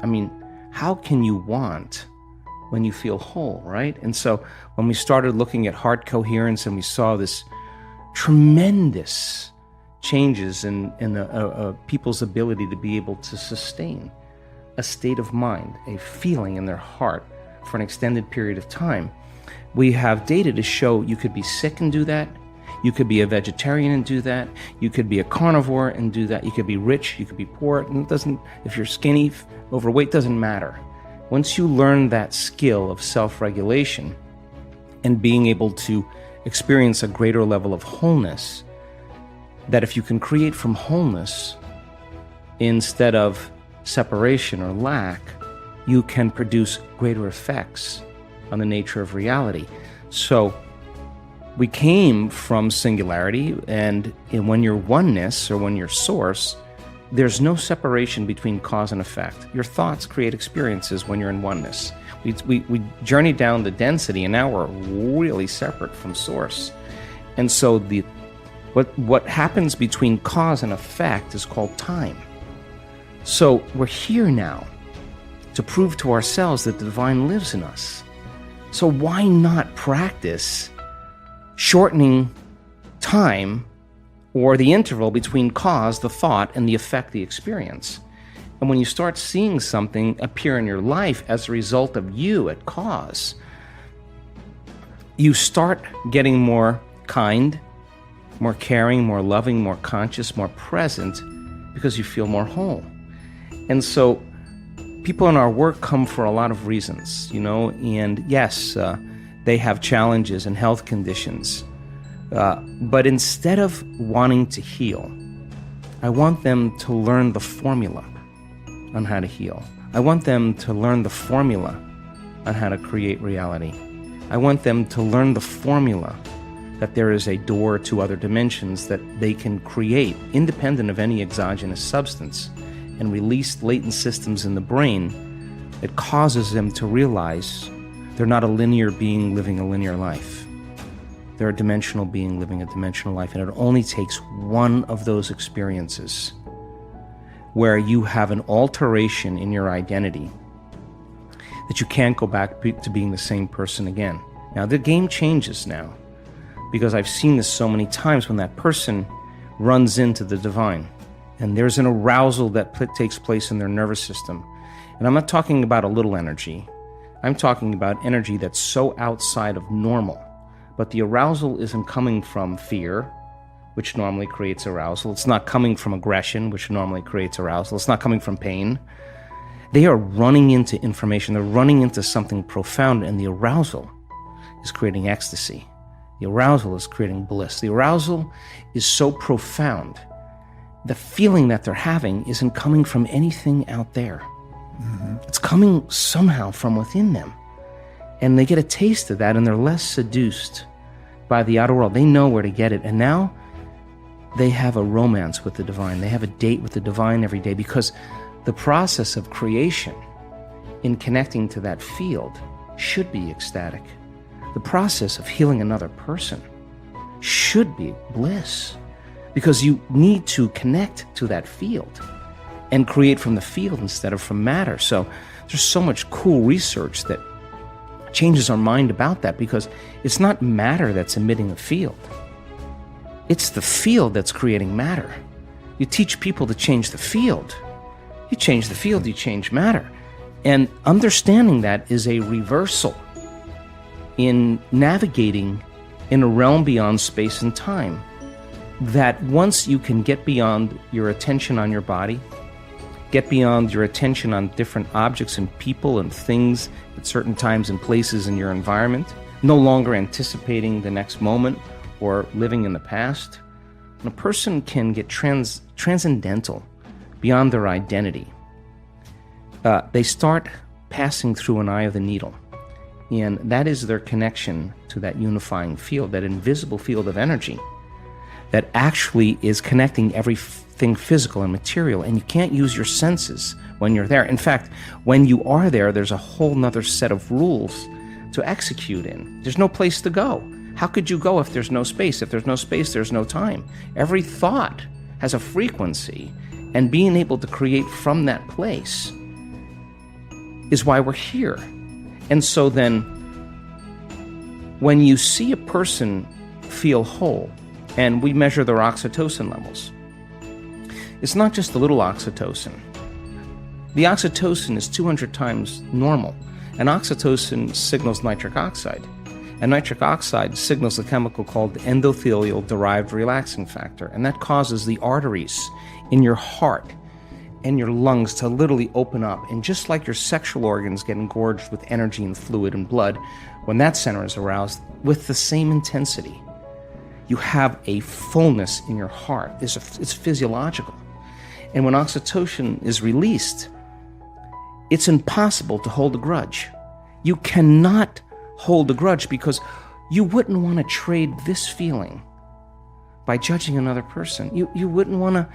I mean, how can you want when you feel whole, right? And so when we started looking at heart coherence and we saw this tremendous changes in people's ability to be able to sustain a state of mind, a feeling in their heart for an extended period of time, we have data to show you could be sick and do that. You could be a vegetarian and do that. You could be a carnivore and do that. You could be rich, you could be poor. And it doesn't, if you're skinny, overweight, doesn't matter. Once you learn that skill of self-regulation and being able to experience a greater level of wholeness, that if you can create from wholeness instead of separation or lack, you can produce greater effects on the nature of reality. So we came from singularity, and when you're oneness or when you're source, there's no separation between cause and effect. Your thoughts create experiences when you're in oneness. We journeyed down the density, and now we're really separate from source. And so what happens between cause and effect is called time. So we're here now to prove to ourselves that the divine lives in us. So why not practice shortening time or the interval between cause, the thought, and the effect, the experience? And when you start seeing something appear in your life as a result of you at cause, you start getting more kind, more caring, more loving, more conscious, more present, because you feel more whole. And so people in our work come for a lot of reasons, and yes, they have challenges and health conditions. But instead of wanting to heal, I want them to learn the formula on how to heal. I want them to learn the formula on how to create reality. I want them to learn the formula that there is a door to other dimensions that they can create independent of any exogenous substance and release latent systems in the brain that causes them to realize they're not a linear being living a linear life. They're a dimensional being living a dimensional life, and it only takes one of those experiences where you have an alteration in your identity that you can't go back to being the same person again. Now, the game changes now, because I've seen this so many times when that person runs into the divine, and there's an arousal that takes place in their nervous system. And I'm not talking about a little energy. I'm talking about energy that's so outside of normal. But the arousal isn't coming from fear, which normally creates arousal. It's not coming from aggression, which normally creates arousal. It's not coming from pain. They are running into information. They're running into something profound, and the arousal is creating ecstasy. The arousal is creating bliss. The arousal is so profound. The feeling that they're having isn't coming from anything out there. Mm-hmm. It's coming somehow from within them. And they get a taste of that, and they're less seduced by the outer world. They know where to get it. And now they have a romance with the divine. They have a date with the divine every day, because the process of creation in connecting to that field should be ecstatic. The process of healing another person should be bliss, because you need to connect to that field and create from the field instead of from matter. So there's so much cool research that changes our mind about that, because it's not matter that's emitting a field. It's the field that's creating matter. You teach people to change the field. You change the field, you change matter. And understanding that is a reversal in navigating in a realm beyond space and time. That once you can get beyond your attention on your body, get beyond your attention on different objects and people and things at certain times and places in your environment, no longer anticipating the next moment or living in the past, when a person can get transcendental beyond their identity, they start passing through an eye of the needle. And that is their connection to that unifying field, that invisible field of energy that actually is connecting everything physical and material. And you can't use your senses when you're there. In fact, when you are there, there's a whole nother set of rules to execute in. There's no place to go. How could you go if there's no space? If there's no space, there's no time. Every thought has a frequency, and being able to create from that place is why we're here. And so then, when you see a person feel whole, and we measure their oxytocin levels, it's not just the little oxytocin. The oxytocin is 200 times normal, and oxytocin signals nitric oxide. And nitric oxide signals a chemical called endothelial-derived relaxing factor, and that causes the arteries in your heart and your lungs to literally open up. And just like your sexual organs get engorged with energy and fluid and blood, when that center is aroused, with the same intensity, you have a fullness in your heart. It's physiological. And when oxytocin is released, it's impossible to hold a grudge. You cannot hold a grudge because you wouldn't want to trade this feeling by judging another person. You wouldn't want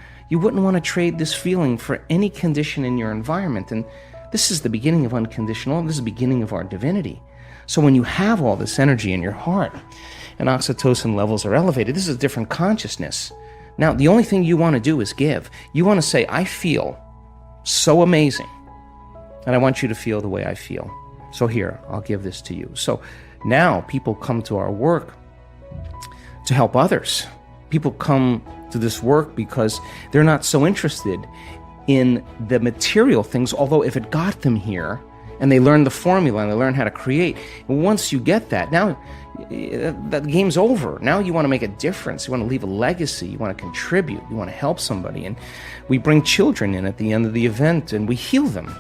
to trade this feeling for any condition in your environment. And this is the beginning of unconditional love. This is the beginning of our divinity. So when you have all this energy in your heart and oxytocin levels are elevated, this is a different consciousness. Now, the only thing you want to do is give. You want to say, I feel so amazing, and I want you to feel the way I feel. So here, I'll give this to you. So now people come to our work to help others. People come to this work because they're not so interested in the material things, although if it got them here, and they learn the formula and they learn how to create, and once you get that, now that game's over. Now you want to make a difference. You want to leave a legacy. You want to contribute. You want to help somebody. And we bring children in at the end of the event, and we heal them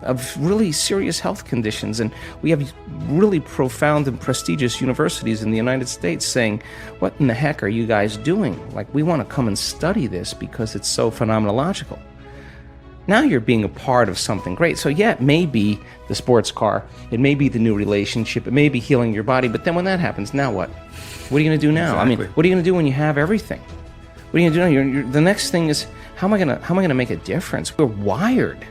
of really serious health conditions. And we have really profound and prestigious universities in the United States saying, what in the heck are you guys doing? Like, we want to come and study this because it's so phenomenological. Now you're being a part of something great. So yeah, it may be the sports car, it may be the new relationship, it may be healing your body, but then when that happens, now what? What are you going to do now? Exactly. I mean, what are you going to do when you have everything? What are you going to do now? The next thing is, how am I going to make a difference? We're wired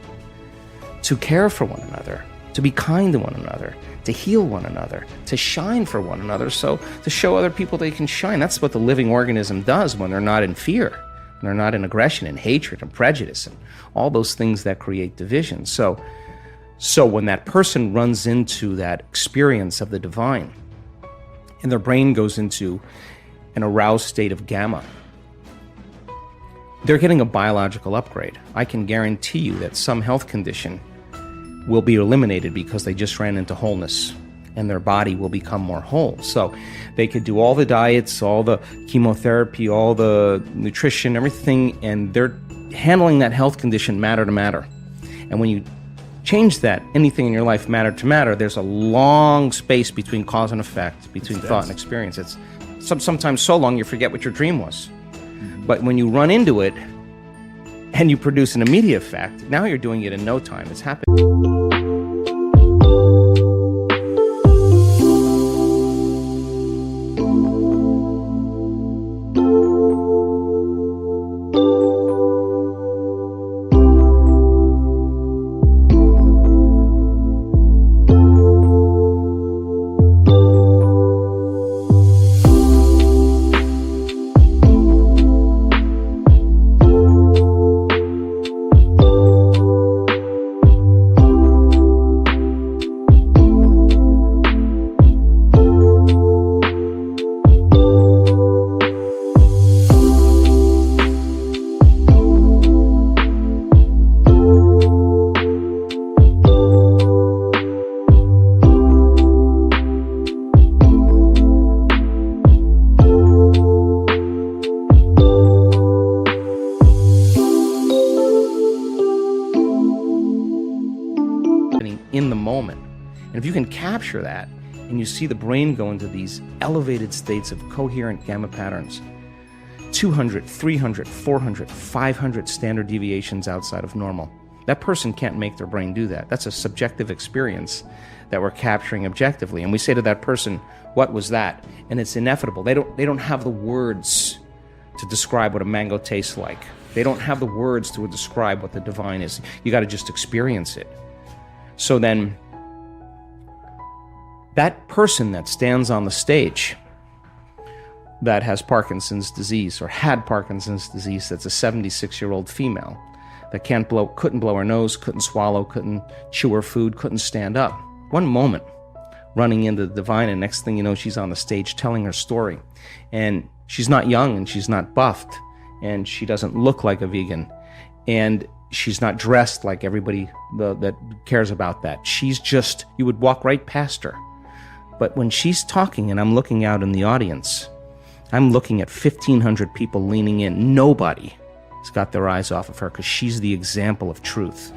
to care for one another, to be kind to one another, to heal one another, to shine for one another, so to show other people they can shine. That's what the living organism does when they're not in fear. They're not in aggression and hatred and prejudice and all those things that create division. So when that person runs into that experience of the divine and their brain goes into an aroused state of gamma, they're getting a biological upgrade. I can guarantee you that some health condition will be eliminated because they just ran into wholeness, and their body will become more whole. So they could do all the diets, all the chemotherapy, all the nutrition, everything, and they're handling that health condition matter to matter. And when you change that, anything in your life matter to matter, there's a long space between cause and effect, between thought and experience. It's sometimes so long you forget what your dream was. But when you run into it and you produce an immediate effect, now you're doing it in no time. It's happening. In the moment. And if you can capture that and you see the brain go into these elevated states of coherent gamma patterns, 200, 300, 400, 500 standard deviations outside of normal. That person can't make their brain do that. That's a subjective experience that we're capturing objectively. And we say to that person, what was that? And it's ineffable. They don't have the words to describe what a mango tastes like. They don't have the words to describe what the divine is. You got to just experience it. So then, that person that stands on the stage that has Parkinson's disease or had Parkinson's disease, that's a 76-year-old female, that couldn't blow her nose, couldn't swallow, couldn't chew her food, couldn't stand up. One moment, running into the divine, and next thing you know, she's on the stage telling her story. And she's not young, and she's not buffed, and she doesn't look like a vegan, and she's not dressed like everybody that cares about that. She's just, you would walk right past her. But when she's talking and I'm looking out in the audience, I'm looking at 1,500 people leaning in. Nobody has got their eyes off of her because she's the example of truth.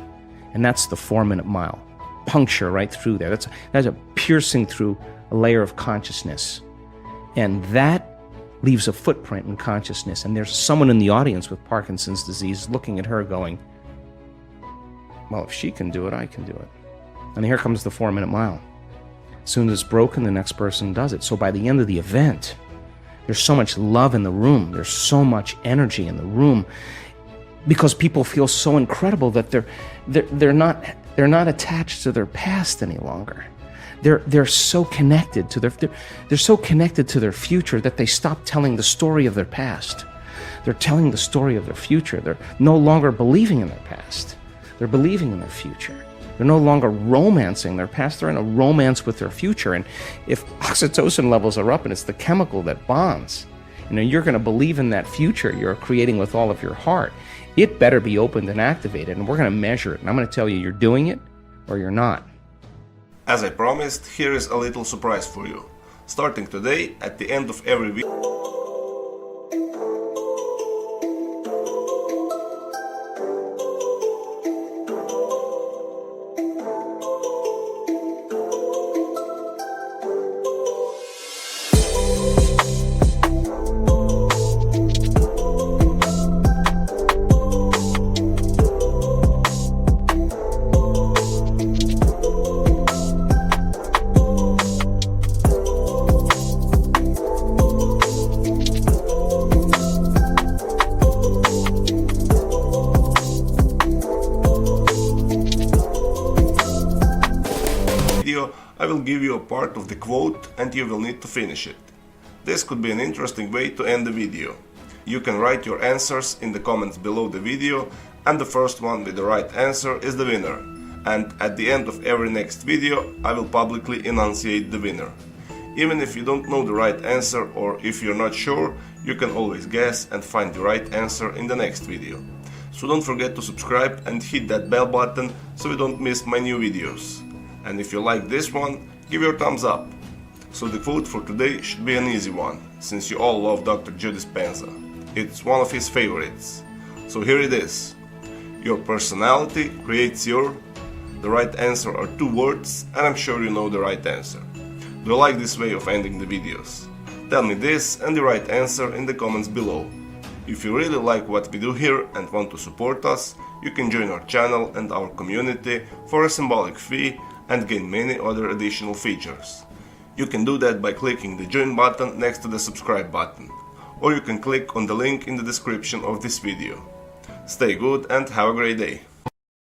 And that's the 4-minute mile. Puncture right through there. That's a piercing through a layer of consciousness. And that leaves a footprint in consciousness. And there's someone in the audience with Parkinson's disease looking at her going, well, if she can do it, I can do it. And here comes the 4-minute mile. As soon as it's broken, the next person does it. So by the end of the event, there's so much love in the room. There's so much energy in the room because people feel so incredible that they're not attached to their past any longer. They're so connected to they're so connected to their future that they stop telling the story of their past. They're telling the story of their future. They're no longer believing in their past. They're believing in their future. They're no longer romancing their past. They're in a romance with their future. And if oxytocin levels are up and it's the chemical that bonds, you're going to believe in that future you're creating with all of your heart. It better be opened and activated, and we're going to measure it. And I'm going to tell you, you're doing it or you're not. As I promised, here is a little surprise for you. Starting today, at the end of every video, I will give you a part of the quote and you will need to finish it. This could be an interesting way to end the video. You can write your answers in the comments below the video, and the first one with the right answer is the winner. And at the end of every next video, I will publicly enunciate the winner. Even if you don't know the right answer, or if you're not sure, you can always guess and find the right answer in the next video. So don't forget to subscribe and hit that bell button so you don't miss my new videos. And if you like this one, give your thumbs up. So the quote for today should be an easy one, since you all love Dr. Joe Dispenza. It's one of his favorites. So here it is. Your personality creates your... The right answer are 2 words, and I'm sure you know the right answer. Do you like this way of ending the videos? Tell me this and the right answer in the comments below. If you really like what we do here and want to support us, you can join our channel and our community for a symbolic fee and gain many other additional features. You can do that by clicking the join button next to the subscribe button, or you can click on the link in the description of this video. Stay good and have a great day.